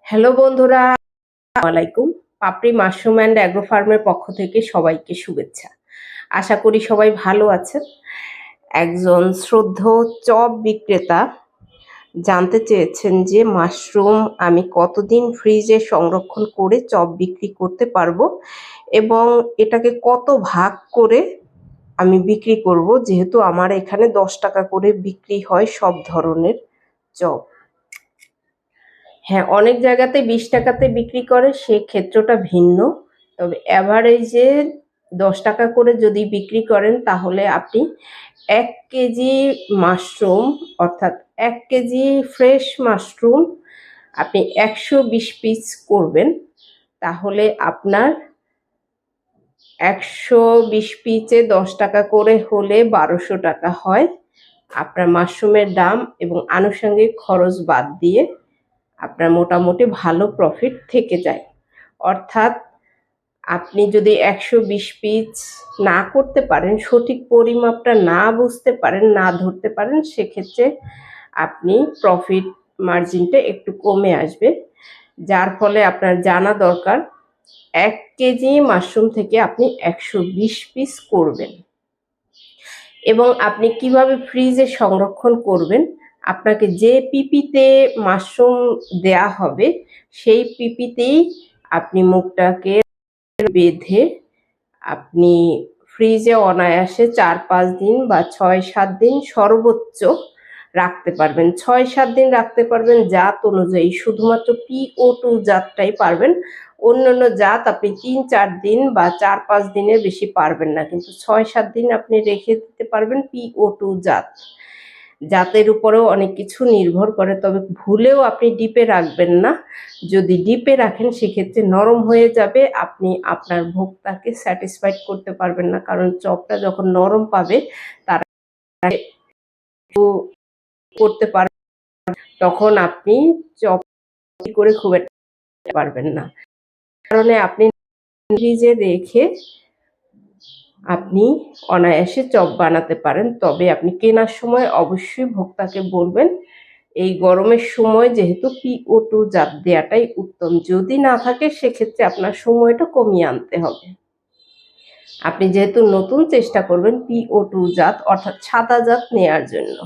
Hello বন্ধুরা, আসসালামাইকুম। পাপড়ি mushroom and agro ফার্মের পক্ষ থেকে সবাইকে শুভেচ্ছা। আশা করি সবাই ভালো আছেন। একজন শ্রদ্ধেয় চপ বিক্রেতা জানতে চেয়েছেন যে মাশরুম আমি কতদিন ফ্রিজে সংরক্ষণ করে চপ বিক্রি করতে পারবো এবং এটাকে কত ভাগ করে আমি বিক্রি করব, যেহেতু আমার এখানে 10 টাকা করে বিক্রি হয় সব ধরনের চপ। হ্যাঁ, অনেক জায়গাতে 20 টাকাতে বিক্রি করে, সেক্ষেত্রটা ভিন্ন। তবে অ্যাভারেজে 10 টাকা করে যদি বিক্রি করেন তাহলে আপনি 1 কেজি মাশরুম, অর্থাৎ 1 কেজি ফ্রেশ মাশরুম আপনি 120 পিস করবেন। তাহলে আপনার 120 পিসে 10 টাকা করে হলে 1200 টাকা হয় আপনার মাশরুমের দাম, এবং আনুষঙ্গিক খরচ বাদ দিয়ে আপনার মোটামুটি ভালো প্রফিট থেকে যায়। অর্থাৎ আপনি যদি 120 পিস না করতে পারেন, সঠিক পরিমাপটা না বুঝতে পারেন, না ধরতে পারেন, সেক্ষেত্রে আপনি প্রফিট মার্জিনটা একটু কমে আসবে। যার ফলে আপনার জানা দরকার 1 কেজি মাশরুম থেকে আপনি 120 পিস করবেন। এবং আপনি কিভাবে ফ্রিজে সংরক্ষণ করবেন, আপনাকে যে পিপিতে মাশরুম দেয়া হবে সেই পিপিতেই আপনি মুখটাকে বেঁধে আপনি ফ্রিজে অনায়াসে 4-5 দিন বা 6-7 দিন সর্বোচ্চ রাখতে পারবেন। 6-7 দিন রাখতে পারবেন জাত অনুযায়ী, শুধুমাত্র PO2 জাতটাই পারবেন। অন্যান্য জাত আপনি 3-4 দিন বা 4-5 দিনের বেশি পারবেন না, কিন্তু 6-7 দিন আপনি রেখে দিতে পারবেন PO2 জাত। জাতের উপরেও অনেক কিছু নির্ভর করে, তবে ভুলেও আপনি ডিপে রাখবেন না। যদি ডিপে রাখেন সেক্ষেত্রে নরম হয়ে যাবে, আপনি আপনার ভোক্তাকে স্যাটিসফাইড করতে পারবেন না, কারণ চপটা যখন নরম পাবে তারা করতে পারবে, তখন আপনি চপ করে খুব একটা পারবেন না। কারণে আপনি ফ্রিজে রেখে আপনি অনায়াসে চপ বানাতে পারেন। তবে আপনি কেনার সময় অবশ্যই ভোক্তাকে বলবেন এই গরমের সময় যেহেতু PO2 জাত দেওয়াটাই উত্তম। যদি না থাকে সেক্ষেত্রে আপনার সময়টা কমিয়ে আনতে হবে। আপনি যেহেতু নতুন চেষ্টা করবেন PO2 জাত অর্থাৎ সাদা জাত নেয়ার জন্য।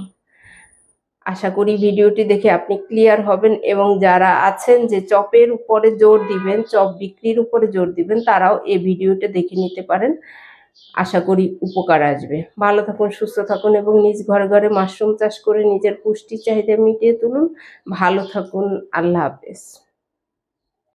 আশা করি ভিডিওটি দেখে আপনি ক্লিয়ার হবেন, এবং যারা আছেন যে চপের উপরে জোর দিবেন, চপ বিক্রির উপরে জোর দিবেন, তারাও এই ভিডিওটা দেখে নিতে পারেন। আশা করি উপকার আসবে। ভালো থাকুন, সুস্থ থাকুন এবং নিজ ঘরে ঘরে মাশরুম চাষ করে নিজের পুষ্টি চাহিদা মিটিয়ে তুলুন। ভালো থাকুন। আল্লাহ হাফেজ।